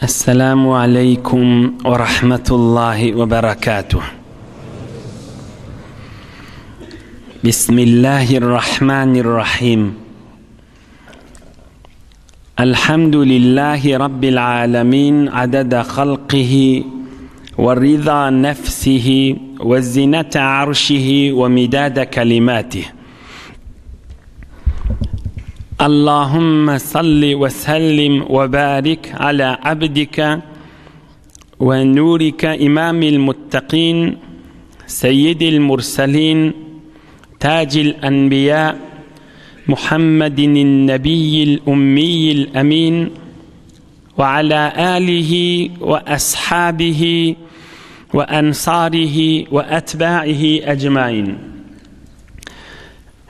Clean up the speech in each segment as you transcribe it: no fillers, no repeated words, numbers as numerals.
السلام عليكم ورحمة الله وبركاته. بسم الله الرحمن الرحيم. الحمد لله رب العالمين عدد خلقه ورضا نفسه وزنة عرشه ومداد كلماته. اللهم صل وسلم وبارك على عبدك ونورك إمام المتقين سيد المرسلين تاج الأنبياء محمد النبي الأمي الأمين وعلى آله وأصحابه وأنصاره وأتباعه أجمعين.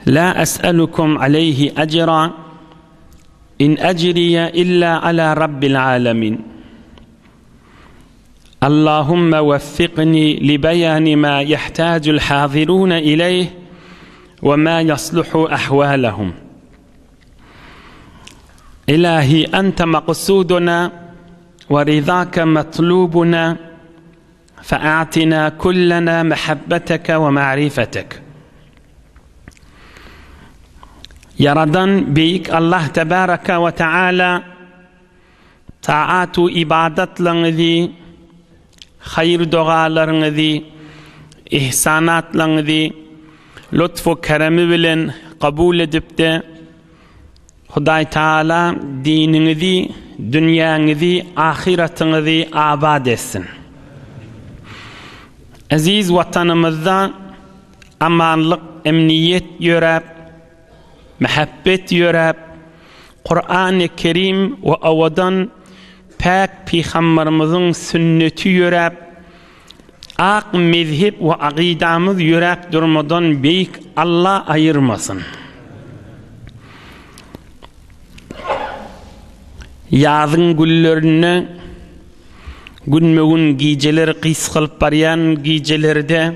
لا أسألكم عليه أجرا إن أجري إلا على رب العالمين. اللهم وفقني لبيان ما يحتاج الحاضرون إليه وما يصلح أحوالهم. إلهي أنت مقصودنا ورضاك مطلوبنا، فأعطنا كلنا محبتك ومعرفتك. Yaradan büyük Allah Tebaraka ve Teala taatu ibadetlerinizi, hayır dualarınızı, ihsanatlarınızı lütfu keremi bilen kabul edip de Huday Teala dininizi, dünyanızı, ahiretinizi abad etsin. Aziz vatanımızda amanlık, emniyet yörep, محبت يراب قرآن كريم وأوضان باك پیغمبرمزن سنة يراب آق مذهب وعقيدامز يراب درمضان بيك الله ayırmasın. Yazın güllerini günmüğün geceleri qis qılıp barayan gecelerde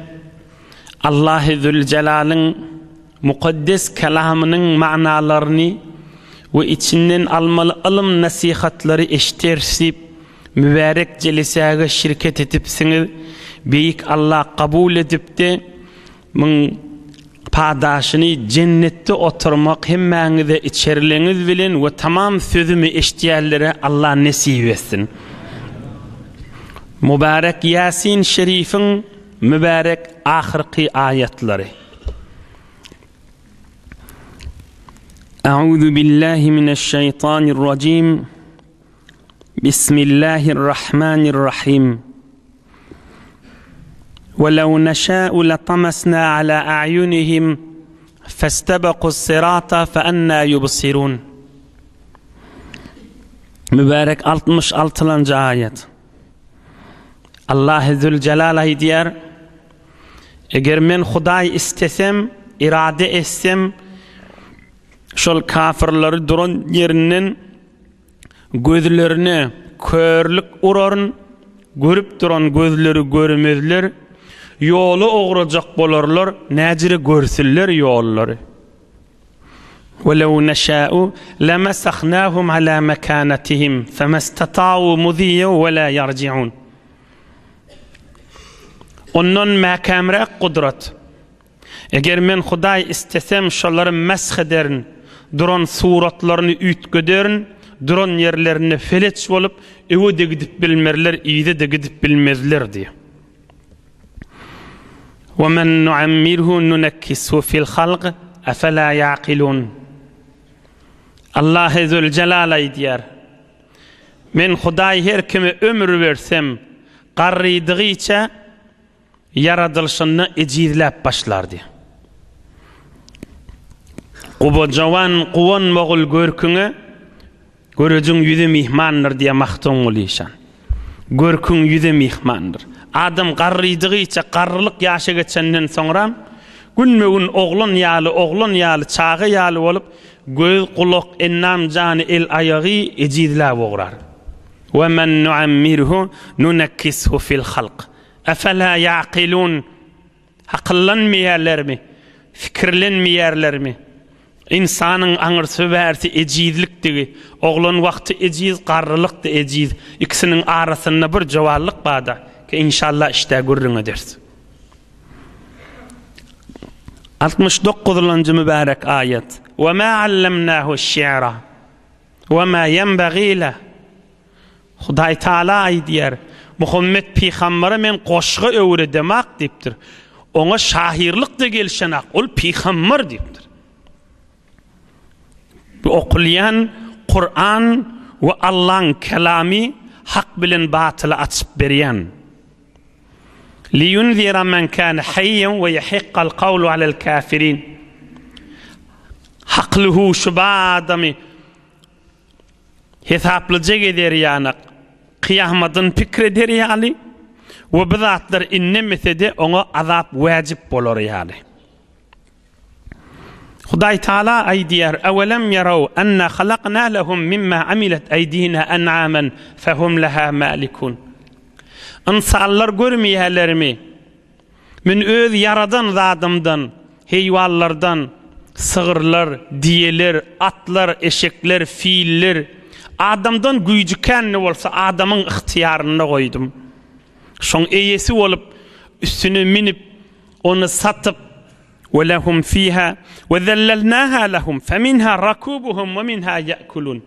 Allah-u Zülcelal'ın mukaddes kelamının manalarını ve içinden almalı alım nasihatları eşitersip mübarek celisaya şirket etipsiniz. Büyük Allah kabul edip de min padaşını cennette oturmak hemmenize içerleriniz bilin ve tamam sözümü eşitiyerlere Allah nasip etsin. Mübarek Yasin Şerif'in mübarek ahirki ayetleri. أعوذ بالله من الشيطان الرجيم. بسم الله الرحمن الرحيم. ولو نشاء لطمسنا على أعينهم فاستبقوا الصراط فأنى يبصرون. Mübarek 66. ayet. Allah Zülcelal'e diyor, eğer men Huday istesem, irade etsem, şol kafirleri duran yerinden gözlerine körlük urarın, görüp duran gözleri görmezler, yolu oğracak bolarlar, necire görsünler yolları. وَلَوْ نَشَاءُ لَمَسَخْنَاهُمْ عَلَى مَكَانَتِهِمْ فَمَا اسْتَطَاعُوا مُضِيًّا وَلَا يَرْجِعُونَ. Ondan makamre kudret. Eğer men Huday istesem şolları mesh ederin, duran suratlarını ütgöderin, duran yerlerini feleç olup, evi de gidip bilmerler, iyide de gidip bilmezler diye. وَمَنْ نُعَمِّرْهُ نُنَكِّسْهُ فِي الْخَلْقِ اَفَلَا يَعْقِلُونَ. Allah-u Zülcelal'e diyor, men Huday her kime ömür versem, qarrıydığı içe yaradılışını ecizlep başlar diye. Qubo jawan quwan moğul görküne görücün yüzü mihmandır diye mahtun oluşan. Görkün yüzü mihmandır. Adam qarrıydığı içe qarrılık yaşa geçenden sonra günmüğün oğlun yalı, çağı yalı olup göz, kulak, ennam, canı, el ayağı ecizlep uğrar. وَمَنْ نُعَمِّرْهُ نُنَكِّسْهُ فِي الْخَلْقِ اَفَلَا يَعْقِلُونَ. Akıllanmıyorlar mı? Fikirlenmiyorlar mı? İnsanın aňyr söbersi ejizliktigi, oglan wagty ejiz, garrylykdy ejiz. İkisiniň arasynda bir jawallyk barda ki inşallah işte görüň edersiz. 69-njy mübarek ayet. Ve ma allamnahu şi'ra ve ma yenbagî leh. Hudaý Taala aýdýar, Muhammed peýgambere men goşgy öwredemek diýipdir. Oňa şahirlik de gelşenak, ol peýgamber diýipdir. Bu okulyan Kur'an ve Allah'ın kelami hak bilen batılı açıp berýän. Liyunzira men kana hayyan ve yahiqqal qawlu alel kafirin. Haklyhu şu adamy hesaplyjak eder ýanak. Kıyamadın pikir eder ýaly we bu zatlar innemese de oňa azap wajib bolar ýaly. Hudaý Taala aýdýar: "Awelem yaraw anna halaqna lahum mimma amilat aydina an'aman fahum laha malikun." İnsanlar görmeýärlermi? Men öz yaradan zadymdan, heýwanlardan, sığırlar, diýeler, atlar, eşekler, fiiller, adamdan güýjükän ne bolsa adamyň ihtiýaryna goýdum. Şoň eýesi bolup üstüne minip onu satyp وَلَهُمْ فِيهَا وَذَلَّلْنَاهَا لَهُمْ فَمِنْهَا رَكُوبُهُمْ وَمِنْهَا يَأْكُلُونَ.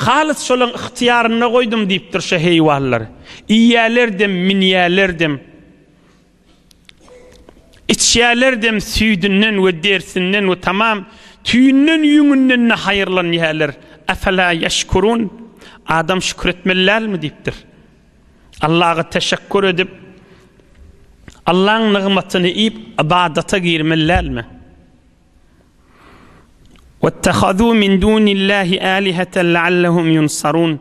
Halis şolaň ihtiýaryna goýdum diýipdir şu heýwanlar. İýälerdim, minýälerdim. İçýälerdim süýdünden we dersinden we tamam tüýünden ýüňünden haýyrlanýarlar. Afala yashkurun. Adam şükür etmelärmi diýipdir. Allah'a teşekkür edip Allah'ın nigmatyny iyip ibadata girmelärmi? وَاتَّخَذُوا مِنْ دُونِ اللّٰهِ آلِهَةً لَعَلَّهُمْ يُنْصَرُونَ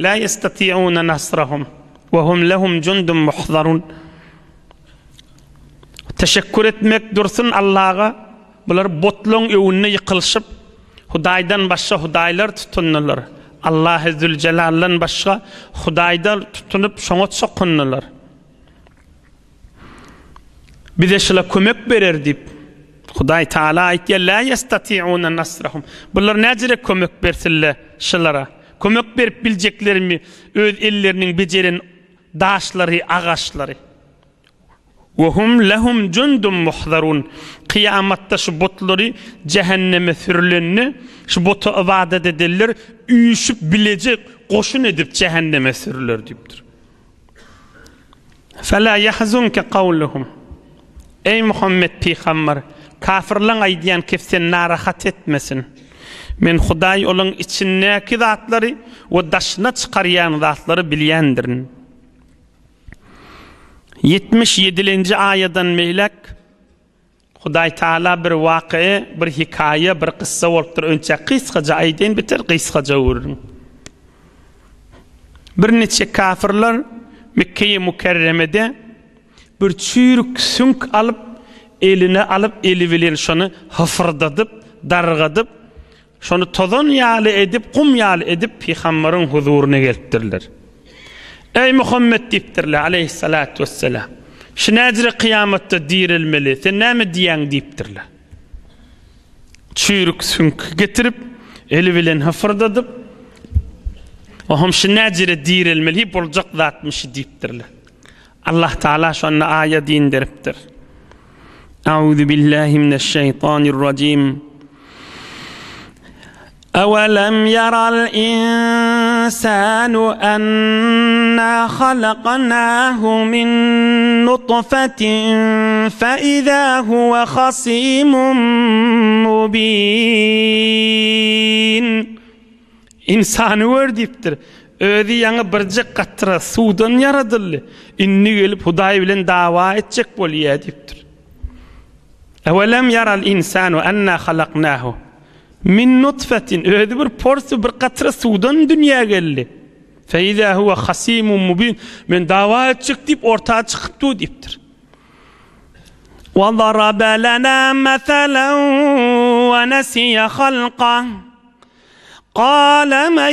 لَا يَسْتَطِيعُونَ نَصْرَهُمْ وَهُمْ لَهُمْ جُنْدٌ مُحْضَرُونَ. Teşekkür etmek dursun Allah'a, bular botloň öwünde ýykylşyp Hudaýdan başga hudaýlar tutunurlar. Allah Zülcelal'dan başga hudaýlar tutunup şoňa çokynurlar. Bize şula kömek berer diýip Hudaý Taala aýtdy: "La yastati'una nasrahum." Bular näjere kömek bersinler şulara? Kömek berip biljeklermi öz elleriniň bejeren daşlary, agaçlary. Ve hum lahum jundun muhzarun. Kıyamatda şu botlary cehenneme sürülenni, şu botu ibadet edirler, üýüşüp bilecek, goşun edip cehenneme sürüler diýipdir. Fela yahzunka qawluhum. Ey Muhammed peýgamber, kafirlaň aýdýan kefsen narahat etmesin. Men Hudaý olaň içindäki zatlary we daşyna çykarýan zatlary bilýändirin. 77-nji aýadan meýlek Hudaý Taala bir wakyy, bir hikaýe, bir kissa bolupdyr. Önçe kıskaca aýdyn, biter kıskaca wurun. Bir neçe kafirler Mekke-i Mukerremede bir çürük sünk alıp eline alıp eli bilen şonu hafırdadıp, dargadyp, şonu tozan ýaly edip, kum ýaly edip peýgamberiň huzuruna gelipdirler. Ey Muhammed diýipdirler aleyhissalatu vesselam. Şinäjire kıyamatda dirilmeli, sen näme diýäň diýipdirler. Çürük sünk getirip eli bilen hafırdadyp, ohum şinäjire dirilmeli boljak zatmış diýipdirler. Allah Taala şonu aýat indiripdir. Euzu billahi mineşşeytanirracim. أَوَلَمْ يَرَ الْإِنسَانُ أَنَّا خَلَقْنَاهُ مِنْ نُطْفَةٍ فَإِذَا هُوَ خَصِيمٌ مُبِينٌ. İnsanı ördipdir. Özi ýaňy birjek gatra suwdan yaradyldy. Inni gelip Hudaý bilen dawa etjek bolýar diýipdir. أَوَلَمْ يَرَ الْإِنسَانُ أَنَّا خَلَقْنَاهُ min nutfetin, öyle bir porsu bir katra sudan dünya geldi. Feyza huwa khasimun mubin. Men dava etjek dip ortağa çıkıpdy dipdir. Wa daraba lana mathalan wa nasiya khalqah. Qala man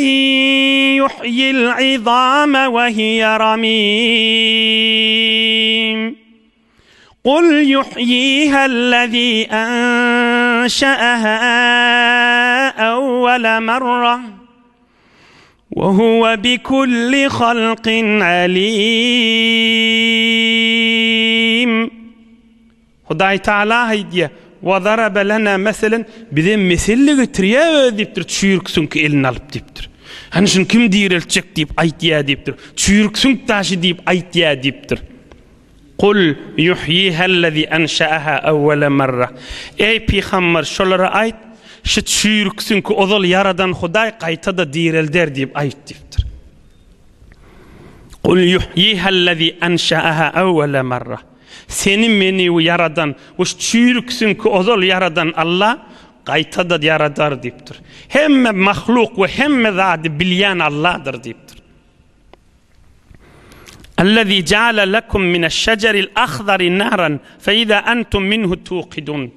yuhyil 'idama wa hiya ramim. Qul yuhyiha allazi أنشأها أول مرة وهو بكل خلق عليم. Hudaý Taala diýär: "Wa daraba lana meselin bize meselle getiriýär" diýipdir, çüýrüksün ki elini alyp diýipdir. Hani şunu kim diýeljek diýip aýtýar diýipdir. Çüýrüksün taşy diýip aýtýar diýipdir. Kul yuhyihallazî anşa'aha awwala marra. Ey peýgamber şolara aýt, şu çüýrüksün ki ozal yaradan Hudaý gaýta da diýelder diýip aýt diýipdir. Kul yuhyihallazî anşa'aha awwala marra. Seni meni yaradan, o çüýrüksün ki ozal yaradan Allah gaýta da yaradar diýipdir. Hemme mahluk we hemme zady bilýän Allah'dır diýipdir. Allazi ja'ala lakum minaş-şeceril ahdari naran fe iza antum minhu tuqidun.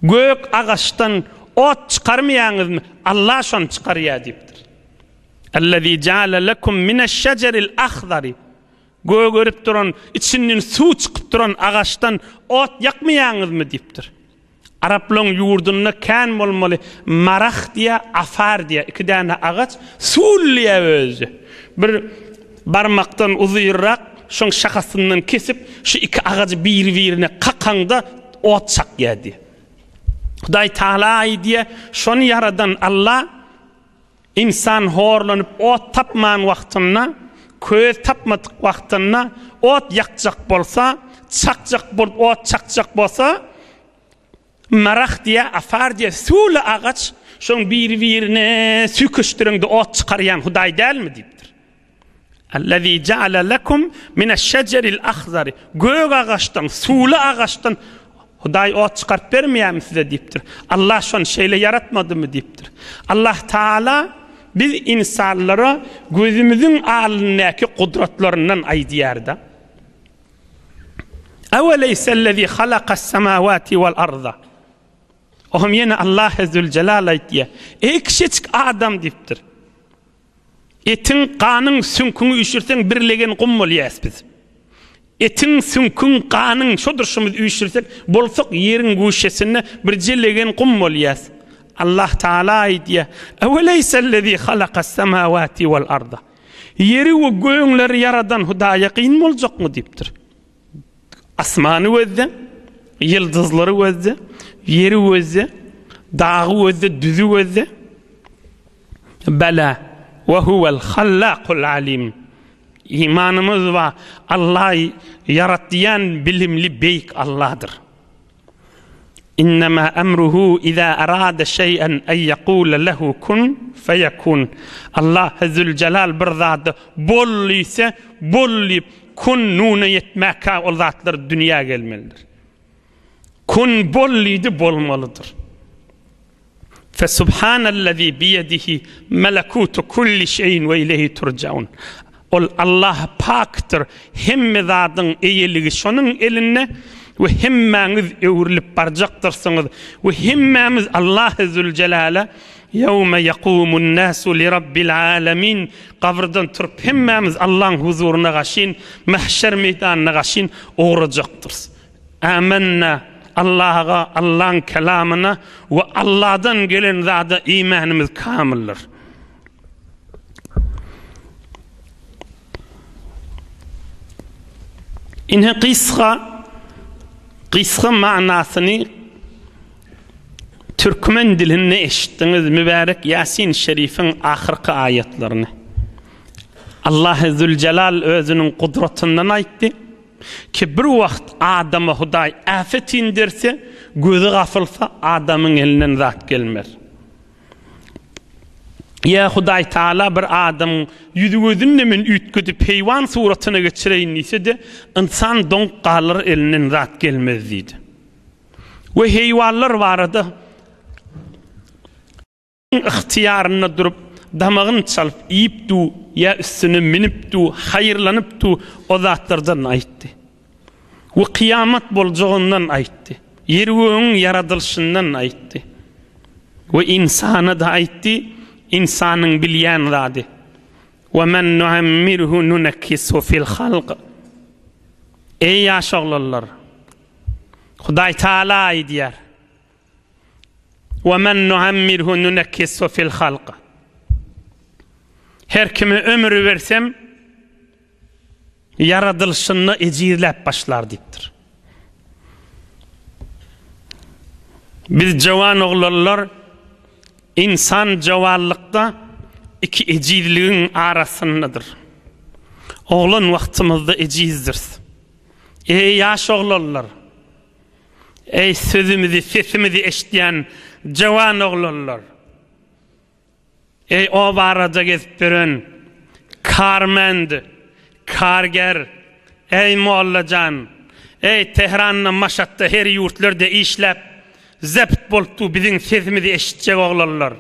Gök ağaçtan ot çıkarmaýaňyzmy? Allah şonu çıkarýar diýipdir. Allazi ja'ala lakum minaş-şeceril ahdari. Gög görüp duran, içinden su çıkıp duran ağaçtan ot yakmaýaňyzmy diýipdir. Araplyň ýurdunda kän bolmaly marah diýe, afar diýe iki däne agaç suwlýar özü. Bir barmakdan uzyrrak şoň şakasından kesip şu iki agacı bir-birine kakanda ot çakýardy. Hudaý Taala diýe şonu yaradan Allah insan horlanyp ot tapman wagtynda, köz tapmadyk wagtynda ot yakjak bolsa, çakjak bolup ot çakjak bolsa, marah diye, afar diye suwly agaç şoň bir-birine süküşdirende ot çykarýan Hudaý dälmi diýipdir. Allazi ja'ala lakum minaş-şeceril ahdari. Gök agaçdan, suwly agaçdan Hudaý ot çykaryp bermeýärmi size diýipdir. Allah şonu şeýle yaratmadymy diýipdir. Allah Taala biz insanlara gözümüzün alnäki kudretlerininden aýdýarda. Aweleyse'llezî halaqas-semâvâti vel-arda. Ohum yine Allah Zülcelal aýtýar. Kiçik adam diýipdir. Etin qanyň sünküňi üşürseň birlegen gum bolýas biz. Etin sünkün qanyň şodurşymyz üşürsek bolsak ýeriň güşesine bir jellegen gum bolýas. Allah Taala aýtýar: "Aweleyse'llezî halaqas-semâvâti vel-arda." Yeri we göňleri yaradan Hudaýa qyn boljakmy diýipdir. Asmany özde, yıldızları özde, yeri özde, dağı özde, düzü özde. Bela ve huvel hallaqul alim. İmanımız var. Allah yaratýan bilimli beyk Allah'dır. İnnemâ emruhu izâ arâde şey'en en yekûle lehu kun feyekun. Allah Zülcelal bir zatı bolluysa bolluyup kun nuna yetmäkä ol zatlar dünya gelmelidir. Kun bolluydy bolmalydyr. Fesubhanellezî biyedihi melekutu kulli şeyin ve ileyhi turcaun. Ol Allah paktır. Hemme zadyň eýeligi şonuň elinde ve hemmäňiz öwrilip barjakdyrsyňyz ve hemmämiz Allah Zülcelal'a yevme yekumun nasu li rabbil alamin qabrdan turup hemmämiz Allah'ın huzuruna gaşyn, mahşer meydanına gaşyn oğrajaktyrız. Amenna Allah'a, Allah'ın kelamına ve Allah'dan gelen zada imanımız kamildir. İnhe qisqa ma'nasyny Türkmen dilinde eşitdiňiz mübarek Yasin şerifin ahirki ayetlerini. Allah Zülcelal özünün kudretinden aýtdy ki bir wagt adama Hudaý afet indirse, gözü gafylsa adamın elinden zat gelmer. Ya Hudaý Taala bir adam yüzü gözünle men ütgüdip heywan suratyna geçireýin diýse de insan donk galar elinden zat gelmez diýdi. Ve heywanlar barada ihtiyaryna durup damagyn çalyp ýipdi ya üstüne minipdi, haýyrlanypdy o zatlardan aýtdy. Ve kıyamet boljagyňdan aýtdy. Yer göň yaradylşyndan aýtdy. Ve insana da aýtdy, insanyň bilýän zady. Ve men nuammirhu nunakkisu fil halq. Ey ýaşaglarlar. Hudaý Taala aýdýar. وَمَنْ نُعَمِّرْهُ نُنَكِّسُ فِي الْخَلْقِ. Her kime ömrü versem yaradılışını ecirlep başlar deyiptir. Biz jawan oglanlar insan jawanlıkta iki ecirliğin arasındadır. Oğlan vaktimizde ecizdir. Ey yaş oglanlar, ey sözümüzü, sesimizi eşitleyen jawan oglanlar, ey o barada gezip duran karmend, karger, ey mollacan, ey Tehran'ın Maşat'ta her yurtlarda işlep zept boltu bizim sesimizi eşitecek oglanlar.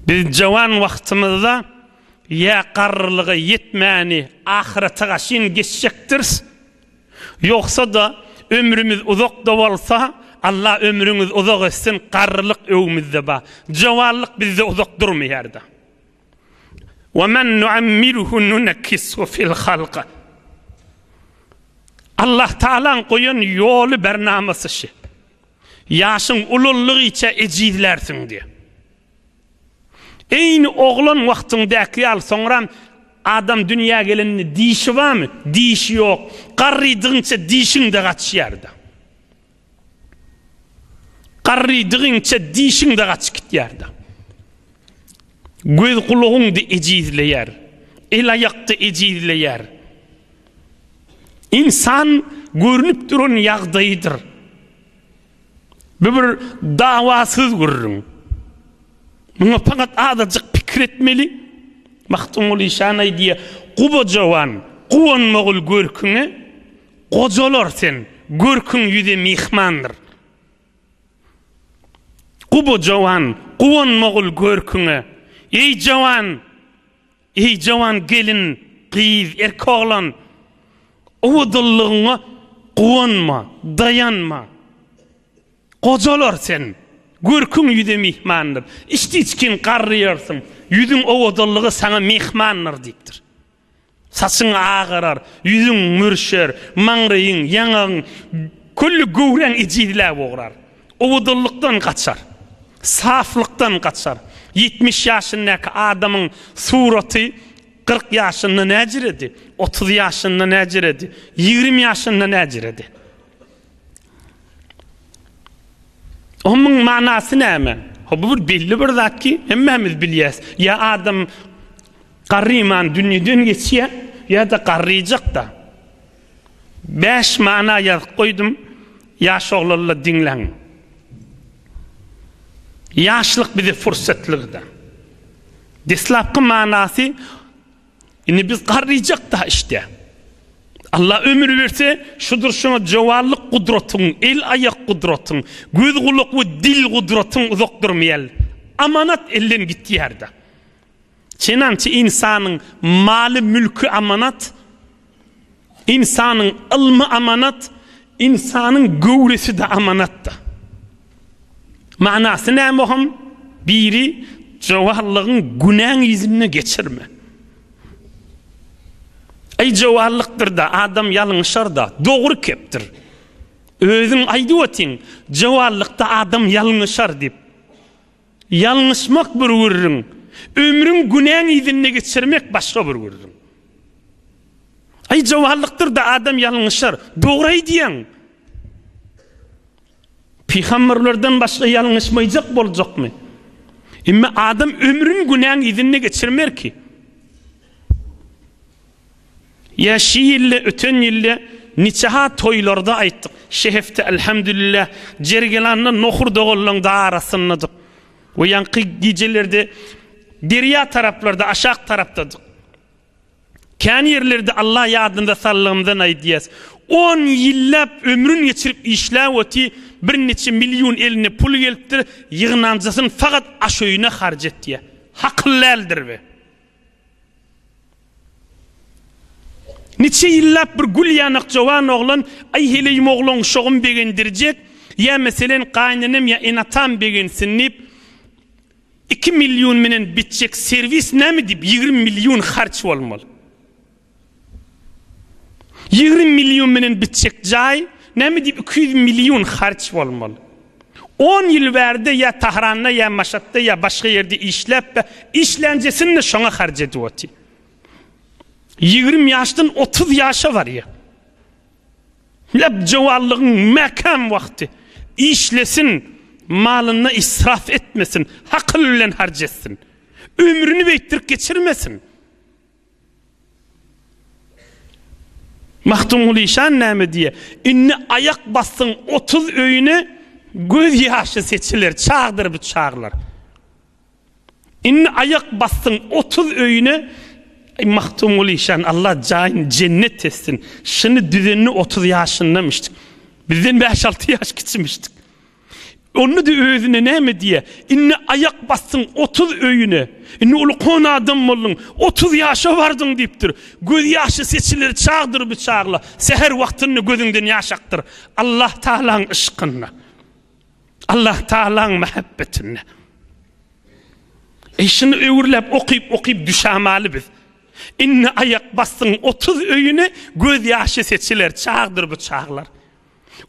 Biz jawan vaktimizde ya qarrılığı yetmeni ahirete şin geçecektir. Yoksa da ömrümüz uzak da olsa Allah ömrümüz uzak etsin, qarrılık evimizde ba. Jawanlık bizde uzak durmayardı. وَمَنْ نُعَمِّرُهُ نُنَكِّسُ فِي الْخَلْقِ. Allah Teala'nın koyun yolu bernamesi şi. Yaşın ululluğu içe ecizlersin diye. Eyni oğlan vaktindeki yal sonra adam dünya gelenini dişi var mı? Dişi yok. Qarrıydığınca dişin de kaçıyardı. Qarrıydığınca dişin de kaç gityardı. Göz kuluğun da ecizleyer. El ayakta ecizleyer. İnsan görünüp durun yağdayıdır. Bir davasız görürüm. Buna fakat adacık pikir etmeli. Mahtumul işanay diye kubo jawan, kuvan moğul görküne, kocalar sen, görkün yüze mihmandır. Kubo jawan, kuvan moğul görküne, ey jawan gelin, kız, erkoğlan, ovudallığına kuvanma, dayanma. Kocalar sen, görkün yüze mihmandır. İşte içkin qarrıyarsın. Yüzün ovudallığı sana mihmandır deyiptir. Saçın ağırar, yüzün mürşer, manrayın, yanağın, küllü gövren ecizler boğrar. Ovudallıktan kaçar. Saflıktan kaçar. 70 yaşındaki adamın suratı 40 yaşında neciredi, 30 yaşında neciredi, 20 yaşında neciredi. Onun manası ne hemen? Bu bir belli bir zat ki hemmemiz biliyoruz. Ya adam qarrıyman dünyadan geçiyor ya da qarrıyacak da. 5 mana yazıp koydum. Yaş oğlanla dinlen. Yaşlık bize fırsatlıqda. Deslapkı manası biz qarrıyacak da işte. Allah ömür verse şudur şuna jawanlık kudretun, el ayak kudretun, göz kulak ve dil kudretun uzak durmayal. Amanat elden gitti yerde. Çenançı insanın malı mülkü amanat, insanın ilmi amanat, insanın gövresi de amanatta. Manası ne muhim? Biri jawanlığın günahın izine geçirme. Ay jawanlıktır da adam yalınışar da doğru keptir. Özün aydı otin jawanlıkta adam yalınışar deyip. Yalınışmak bir vururun. Ömrün günahın izine geçirmek başka bir vururun. Ay jawanlıktır da adam yalınışar. Doğru diyen. Peygamberlerden başka yalınışmayacak olacak mı? Ama adam ömrün günahın izine geçirmer ki. Ya şiirle öten yille niçaha toylarda ayttık. Şehefte elhamdülillah cergelanla nohur doğulan da arasındadık. O yankı gecelerde derya taraflarda aşağı taraftadık. Kan yerlerde Allah yadında sallığımdan aydiyaz. 10 yillap ömrün geçirip işlavati bir neçe milyon eline pul geliptir. Yığınancasın fakat aşöyüne harcet diye. Haklılardır be. Niçe yillap bir gül yanık jawan oğlan ay heleyim oğlan şoğum begendirecek ya meselen qaynanım ya enatam begensinip 2 milyon menen bitecek servis ne mi deyip 20 milyon harç olmalı. 20 milyon menen bitecek cay ne mi deyip 200 milyon harç olmalı. 10 yıl verdi ya Tahran'da ya Maşat'ta ya başka yerde işlep işlencesini de şona harc ediyordu. 20 yaştan 30 yaşa var ya. Lep cevallığın mekan vakti. İşlesin, malını israf etmesin, hakıllen harcetsin. Ömrünü beytirip geçirmesin. Mahtumul İşan näme diye? İnni ayak bassın 30 öýüne göz ýaşy seçiler, çağdır bu çağlar. İnni ayak bassın 30 öýüne Mahtumul İşan Allah jaýyn cennet etsin. Şunu düzenini 30 ýaşyndamışdyk. Bizden 5-6 ýaş kiçmişdik. Onu da özüne näme diye? İnni ayak bassın 30 öýüne. İnni ulukon adam bolun 30 ýaşa bardın diýipdir. Göz ýaşy seçilir, çağdır bu çağla. Seher wagtyny gözüňden ýaşakdyr. Allah Taalaň ışkyna. Allah Taalaň muhabbetine. Şunu öwürläp okyp düşämeli biz. İnni ayak bassın 30 öýüne göz ýaşy seçiler, çağdır bu çağlar.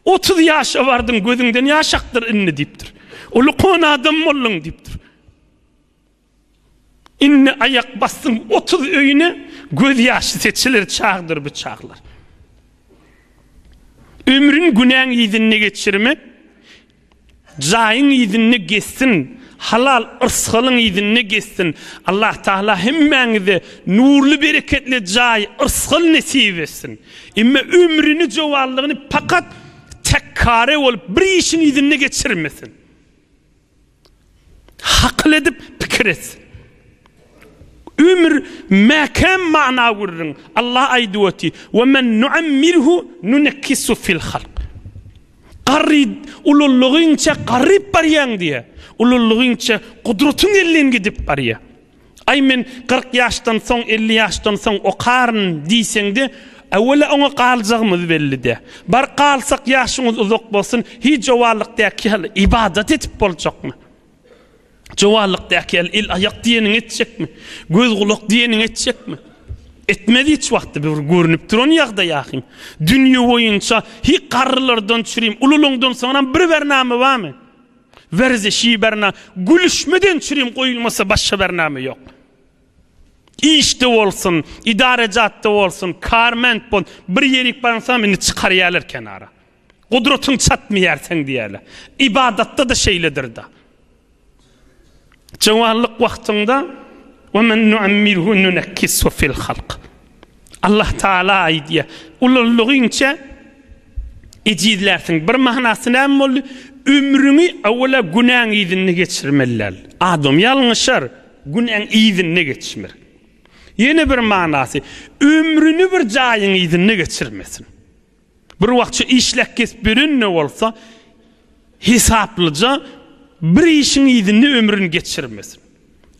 30 ýaşa bardın gözüňden ýaşakdyr inni diýipdir. Ulukon adam bolun diýipdir. İnni ayak bassın 30 öýüne göz ýaşy seçilir, çağdır bu çağlar. Ömrün günäň ýyzyny geçirmek, jaýyň ýyzyny geçsin, halal ırsgalyň ýyzyny geçsin. Allah Taala hemmeňize nurly bereketli jaý, ırsgal nesip etsin. Imme ömrüni jowallygyny pakat tekkare bolup bir işin ýyzyny geçirmesin. Hakl edip pikir etsin. Ömür mekan mana gurrun. Allah aýdywati: "Ve men nu'ammirhu nunakkisu fil halq." Qarrid ulullugyňça qarryp barýan diye. Ulullugyňça gudratyň ellen gidip barýar. Ay men 40 ýaşdan soň 50 ýaşdan soň okaryn diýseňde awala oňa galjagymyz belli-de. Bar galsak ýaşyňyz uzak bolsun, hiç jowallykdaky ibadat etip boljakmy? Jowallykdaky el ayak diýeniň etjekmi? Göz gulak diýeniň etjekmi? Etmedi hiç wagtda bir görünüp duran ýagda ýahyň. Dünýä boýunça hi garrylardan çürüm, ululungdan soňra bir bername barmy? Werzeşi bername, gülüşmeden çürüm goýulmasa başga bername ýok. İşte bolsun, idarejatda bolsun, karment bol, bir ýerik barsa meni çykarýarlar kenara. Gudratyň çatmaýar sen diýerler. İbadatda da şeýledir da. Jowallyk wagtynda وَمَنْ نُعَمِّرْهُ نُنَكِّسُ فِي الْخَلْقِ Allah Taala aýdýar. Ulullugyňça ejizlersiň bir mahnasy näme boldy? Ömrüňi awala günäň ýyzyny geçirmeliler. Adam ýalňyşar, günäň ýyzyny geçirmer. Ýene bir manasy, ömrüni bir jaýyň ýyzyny geçirmesin. Bir wagtça işlek kesip birinne bolsa, hesaplyca bir işin ýyzyny ömrüni geçirmesin.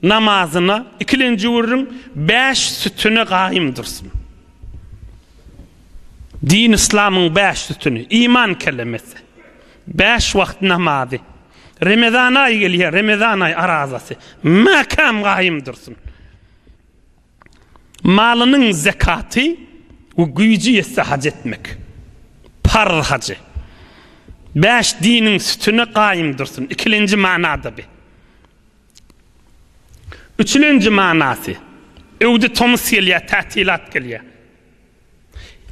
Namazyna, ikilenji urun 5 sütüne gaýym dursun. Din İslamyň 5 sütüni, iman kelimesi. 5 wagt namazy. Ramazan aýy gelýär, Ramazan aýy arazasy. Makam gaýym dursun. Malynyň zakaty o güýji ýetse hac etmek. Par hacı. 5 diniň sütüne gaýym dursun. Ikilenji manada bi. Üçüncü manasy. Öwde tomys gelýär, tätilat gelýär.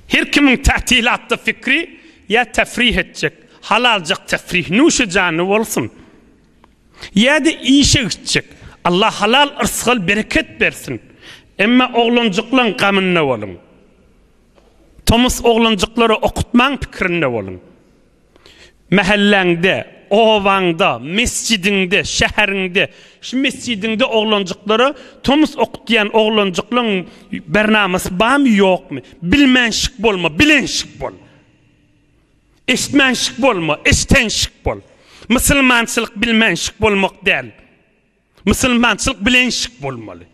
Her kimiň tätilatda fikri ya tefrih etjek, halaljak tefrih nuşjany bolsun. Ýa-da işe gitjek. Allah halal ırsgal bereket bersin. Emma oglanjyklaň gamyna bolun. Tomys oglanjyklary okutmaň pikirinde bolun. Mahalleňde, owaňda, mescidinde, şäheriňde, şu mescidinde oglanjyklary tomys okutýan oglanjyklaň bernamasy barmy ýokmy? Bilmenşik bolma, bilenşik bol. Eşitmenşik bolma, eşitenşik bol. Musulmançylyk bilmenşik bolmak däl. Musulmançylyk bilenşik bolmaly.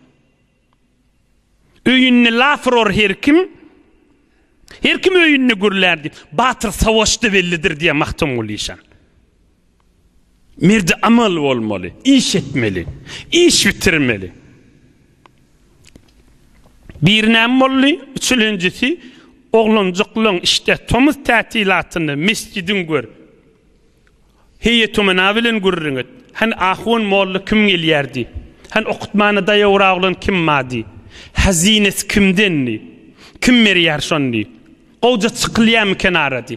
Öýünni lafror her kim öýünni gürlerdi. Batyr savaşda bellidir diye Mahtumul İşan. Merde amal bolmaly, iş etmeli, iş bitirmeli. Bir näme bolly? Üçüncüsi, oglanjyklaň işte tomuz tätilatyny mescidin gör. Heyetumuna bilen gurrunget. Han ahun mollu kim gelýärdi? Han okutmany daýa uraglan kim madi? Hazines kimdenni? Kim merýär şondy? Gowja çykylýam kenarady.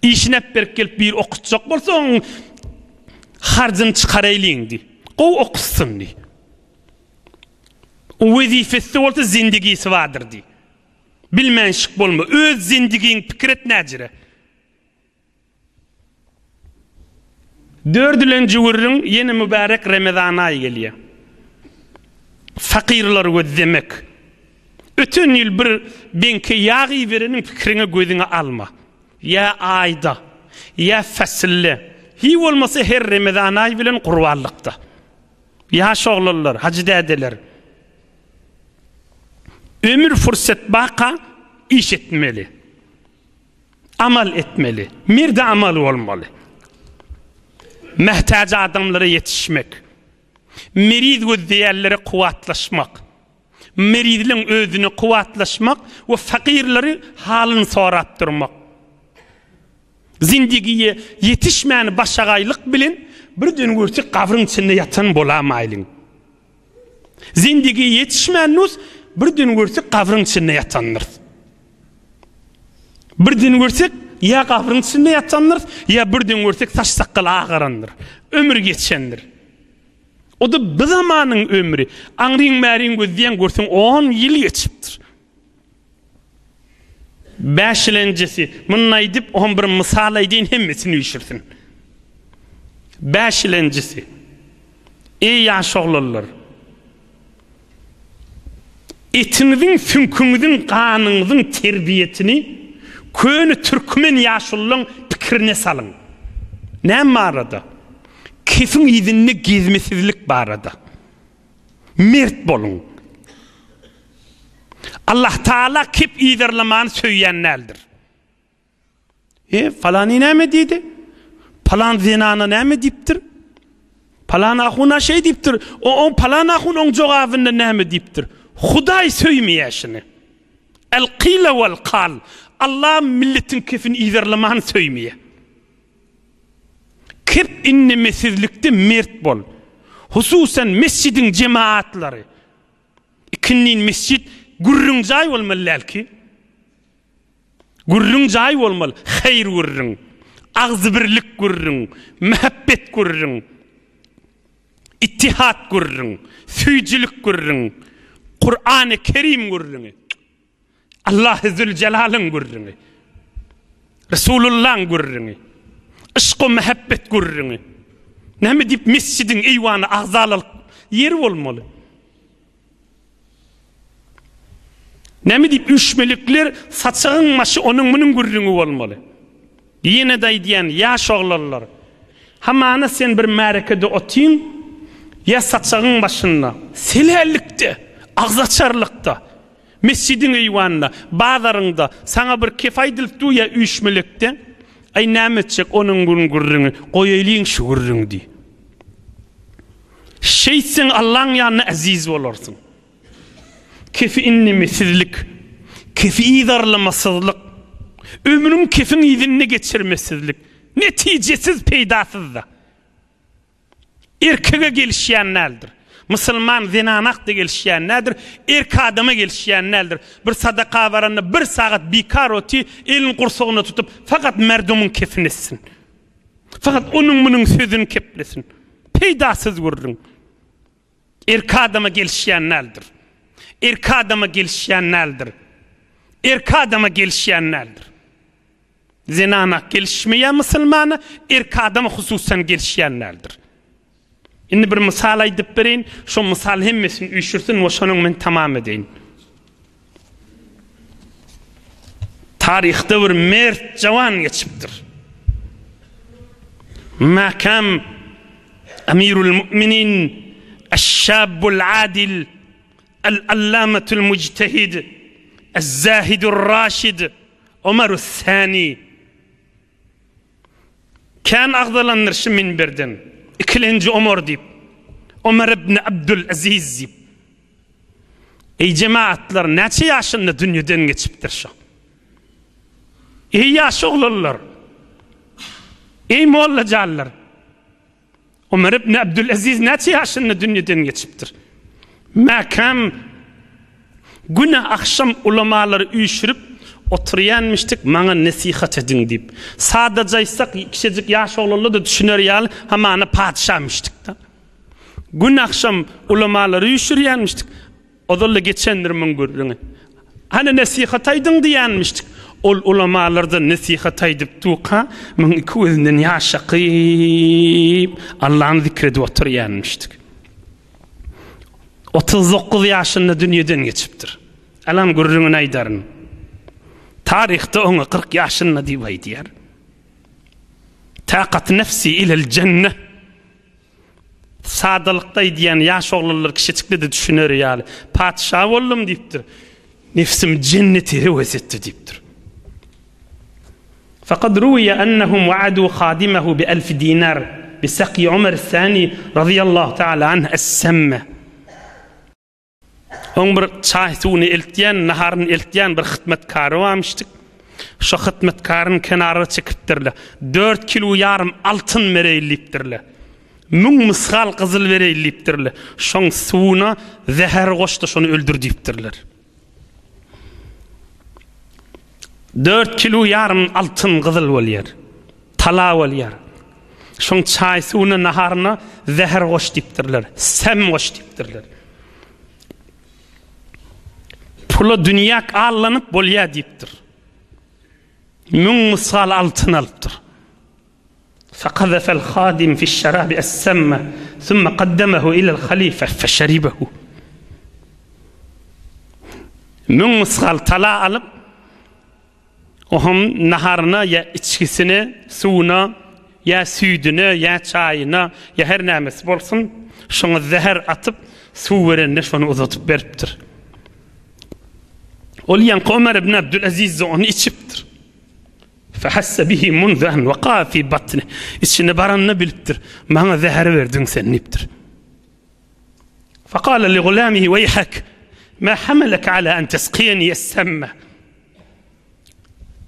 İşinep berip gelip bir okutjak bolsaň harjyny çykaraýlyňdy. Gow okussundy. Wezifesi bolsa zindagisi bardyrdy. Bilmenşik bolma, öz zindigiň pikiret näjire. 4-nji gurrun ýene mübarek Ramazan aýy gelýär. Fakirler gözlemek. Ötün ýyl bir benke ýagy bereniň pikirine gözüňe alma. Ya ayda, ya fasille. Hi bolmasa her Ramazan aýy bilen gurbanlykda. Ya şoglanlar, hacı dädeler. Ömür fursat baka iş etmeli. Amal etmeli. Mirde amal olmalı. Mehtaç adamlara yetişmek. Merid gözleyerlere kuvatlaşmak. Meridlin özünü kuvatlaşmak ve fakirleri halini sorap durmak. Zindigiye yetişmeyen başagaylık bilin bir döngürtü kavrın içinde yatan bolamayılın. Zindigiye yetişmeyen nus bir döngürtü kavrın içinde yatanlar. Bir döngürtü ya kavrın içinde yatanlar ya bir döngürtü saç sakal ağıranlar. Ömür geçendir. O da bir zamanın ömrü. Anrın mərin gözleyen görsün 10 yıl geçiptir. 5 yıl öncesi bununla edip 11 misal edin hemmesini üşürsün. 5 yıl öncesi. Ey yaş oğullar. Etinizin, sünkunuzun, kanınızın terbiyetini köyünü Türkmen yaşlıların pikirine salın. Ne marada? Kesin izinli gezmesizlik barada. Mert bolun. Allah Teala kip iderlemanı söyleyenlerdir. Falani ne mi dedi? Falan zinana ne mi diptir? Falan ahuna şey diptir. O falan ahun on cevabında ne mi diptir? Huday söymeyeşini. El qile vel qal. Allah milletin kefin iderlemanı söymeye. Kip innemesizlikte mert bol. Hususen mescidin cemaatları. İkinnin mescid gurrun jay olmalı ki. Gurrun jay olmalı. Hayır gurrun. Ağzı birlik gurrun. Muhabbet gurrun. İttihat gurrun. Süycülük gurrun. Kur'an-ı Kerim gurrun. Allah-u Zülcelal'ın gurrun. Resulullah'ın gurrun. Işq-ı muhabbet gurrun. Näme dip mescidin eyvanı ağzalık yer olmalı. Näme dip üşmelikler saçağın maşı onun bunun gurrunu olmalı. Yine de diyen yaş oğlanlar. Hamana sen bir määrekede otayım ya saçağın başında selellikte, ağzaçarlıkta, mescidin eyvanında, bazarında sana bir kefaydılık duya üşmelikte ay nämetçek onun gurrunu koyayliň şu gurrunu di. Şeysin Allah'ın yanına aziz olursun. Kefi innemesizlik, kefi idarlamasızlık, ömrün kefin izinine geçirmesizlik, neticesiz peydasız da. Erkege gelişýänlerdir. Müslüman zinanak da gelişýänlerdir. Erk adama gelişýänlerdir. Bir sadaka varanda bir saat bikar oti elin kursoğuna tutup fakat merdumun kefinesin. Fakat onun bunun sözünü keplesin. Peydasız vururun. Erk adama gelişýänlerdir. Erk adama gelişýänlerdir. Erk adama gelişýänlerdir. Zinanak gelişmeýän Müslümana erk adama hususan gelişýänlerdir. Indi bir misal aýdyp berin, şo misal hemmesini üşürsin we şonuň men tamam edeýin. Tarihte bir mert jawan geçipdir. Makam Amirul Mu'minin Eş-Şabul Adil El-Allamatul Mujtehid Ez-Zahidur Raşid Ömerus Sani kan agdalanır şu minberden. İkilenci Ömer deyip Ömer ibn Abdülaziz deyip ey cemaatlar neçe yaşında dünyadan geçipdir şu. Ey yaş oğullar Ey mollajallar. Ömer ibn Abdülaziz neçe yaşında dünyadan geçiptir. Makam günah akşam ulamaları uyuşurup oturuyanmıştık, bana nasihat edin deyip. Sadacaysak kişicik yaş oğlanlı da düşünür yal, hamana padişahmıştık da. Gün akşam ulamaları uyuşuruyanmıştık. Odalı geçendirmen görürüne. Hani nasihat aydın diyenmiştik. Ol ulamalarda nasihat aydıp tuqa, men iki özünden yaşaqıyıp Allah'ın zikredi oturuyanmıştık. 39 yaşında dünyadan geçiptir. Alam görürüne aydarın. Tarihte ona 40 yaşında diye aydiyar. Taqat nefsi ilel cennet. Sadalıkta diyen yaş oğullar kişiçikli de düşünür yani. Padişah oldum deyiptir. Nefsim cenneti heves etti deyiptir. Fakat ruviye ennehum vaadu khadimehu bi 1000 dinar bi saqi Ömer Sani radıyallahu ta'ala anh es-semme. On bir çay suyunu eltyen, naharın eltyen bir hizmetkarı varmıştık. Şu hizmetkarın kenarı çıkıptırlı. 4 kilo yarım altın mereyiliptirli. Mün misal kızıl vereyiliptirli. Şon suyuna zehir koştu, şonu öldür deyiptirler. 4 kilo yarım altın kızıl olyar. Tala olyar. Şon çay suyuna naharına zehir koş deyiptirler. Sem koş deyiptirler. Pula dünyak allanıp bolya deyiptir. Mün misal altın alıptır. فقذف الخادم في الشراب السم ثم قدمه إلى الخليفة فشربه. Mün misal tala alıp ohum naharına ya içkisini, suyuna, ya süydüne, ya çayına, ya her namesi bolsun, şonu zehir atıp su verenine şonu uzatıp veriptir. Olyan Ömer ibn Abdülaziz onu içiptir. فحس به منذ أن وقع في بطنه. İçine baranını biliptir. Bana zehir verdin sen niptir. فقال لغلامه ويحك ما حملك على أن تسقيني السم.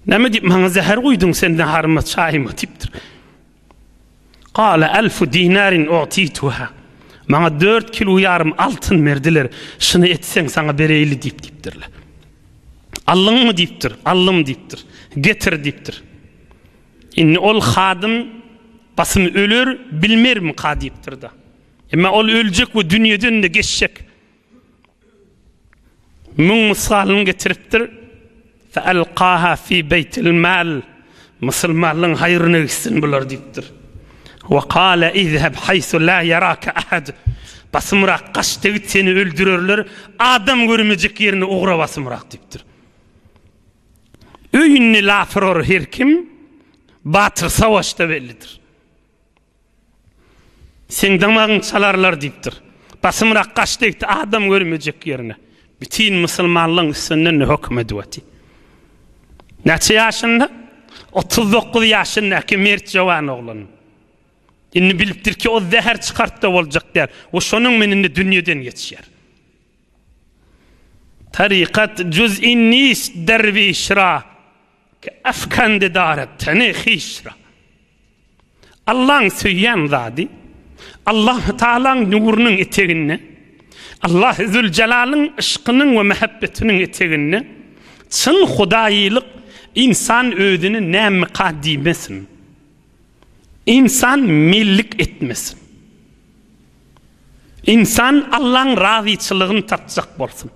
Nema deyip bana zehir koydun sen naharıma çayıma tiptir. قال 1000 دينار أعطيتها. Bana 4 kilo yarım altın verdiler. Şunu etsen sana bereyli deyiptirler. Allın mı deyiptir? Allım deyiptir. Getir deyiptir. İnni ol hadım basım ölür bilmer mi kadiptir da. Ama ol ölecek ve dünyadan da geçecek. Mün misalını getiriptir. فَأَلْقَاهَا فِي بَيْتِ الْمَالِ Müslümanlığın hayrına gitsin bular deyiptir. وَقَالَ اِذْهَبْ حَيْثُ لَا يَرَاكَ أَحَدٍ Basımrak kaçta git seni öldürürler. Adam görmeyecek yerine uğra basımrak deyiptir. Öyünni lafırır her kim, batır savaşta bellidir. Sen damağın çalarlar deyiptir. Basımrak kaçta git adam görmeyecek yerine. Bütün Müslümanlığın üstünden hüküm edivati. Neçe yaşında? 39 yaşında ki mert cavan oğlan. İnni biliptir ki o zehir çıkarttı olacak der. O şonun meninde dünyadan geçer. Tarikat cüz'in nis dervişra afkan de daret tenehişra. Allah'ın söyleyen zadi, Allah Teala'nın nurunun eteğine, Allah Zülcelal'ın ışkının ve mehabbetinin eteğine, çın hudayılık insan ödünü ne mukaddimesin. İnsan millik etmesin. İnsan Allah'ın razıçılığını tatacak bolsun.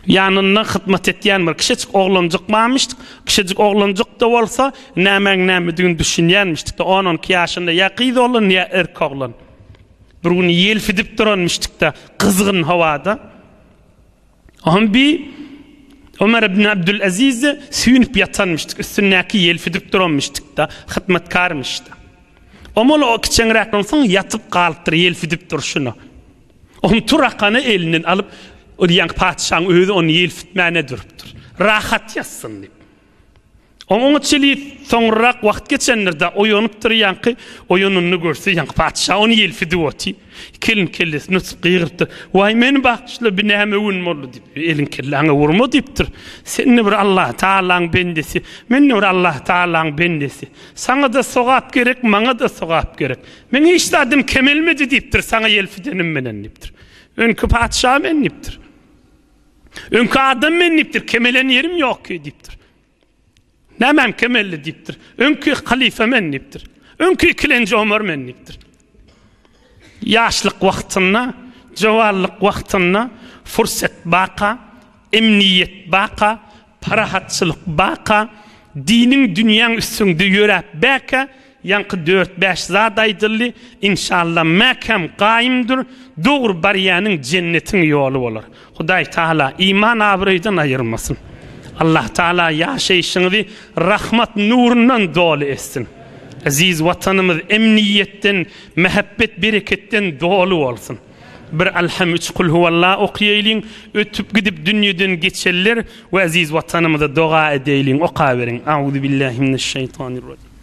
Yanına hizmet etyen bir kişicik oğlancık varmıştık. Kişicik oğlancık da olsa näme düşünýänmişdik da 10-12 yaşında ya kız olan ya erkek olan. Bir gün yelfidip duranmıştık da kızgın havada. Bir Ömer ibn Abdülaziz'e süyünüp yatanmıştık. Üstündeki yelfidip duranmıştık da hizmetkarmıştı. O kiçenrek olsan yatıp kalıptır yelfidip duruşunu. Turakanı elinden alıp o diyen padişahın özü onu yelfitmene duruptur. Rahat yatsın deyip. Onun çeli sonrak wagt geçenlerde oýanyp durýanky oýanyny görse ýanky padşah onu ýelfidi oti. Kelin kelles nutsup gyrdypdyr. Way meni bakşla bir näme wün boldy dip. Elin kelläňe wurma dipdir. Sen bir Allah Taalaň bendesi, men bir Allah Taalaň bendesi. Saňa da sogap gerek, maňa da sogap gerek. Men hiç adım kemelmedi dipdir, saňa ýelfidenim menen dipdir. Önkü padşah men dipdir. Önkü adam men dipdir, kemelen yerim ýok ki dipdir. Nämen kemelli dipdir. Önkü halife men dipdir. Önkü ikilenci Ömer men dipdir. Yaşlyk wagtyna, jawallyk wagtyna fursat baqa, emniyet baqa, parahatçylyk baqa, dinin dünýäň üstünde ýörep baqa, yankı 4-5 zat aýdyldy. İnşallah mäkem gaýymdyr. Dogry barýanyň jennetiň ýoly bolar. Hudaý Taala iman abyrydan aýyrmasyn. Allah Taala ýaşaýyşyňyzy rahmat nurundan dolu etsin. Aziz watanymyz emniýetden, mehabbet, bereketden dolu bolsun. Bir alham 3 kul huvallah okuyaýlyň, ötüp gidip dünýeden geçerler we aziz watanymyza doga edeýliň, oka beriň. Auzu billahi mineşşeytanirracim.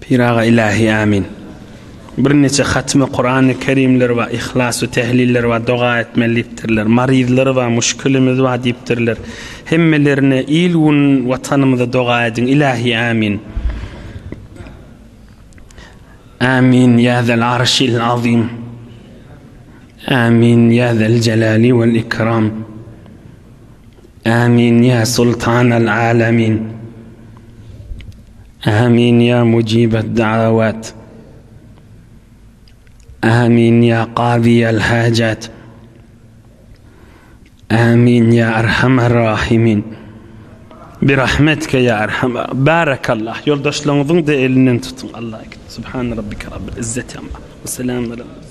Piraga ilahi amin. Bir neçe hatmy Qur'an-ı Kerimler we ihlas we tehliller we doga etmelipdirler. Marizler we müşkilimiz we dipdirler. Hemmelerine ilgun watanymyza doga edin ilahi amin. Amin ya zal arşil azim. Amin ya zal celali vel ikram. Amin ya sultanal alamin. آمين يا مجيب الدعوات آمين يا قاضي الحاجات آمين يا أرحم الراحمين برحمتك يا أرحم بارك الله يولداشlarınızın da elinden tutun Allah. Subhan rabbike rabbil izzeti amma ve selamun aleyhi.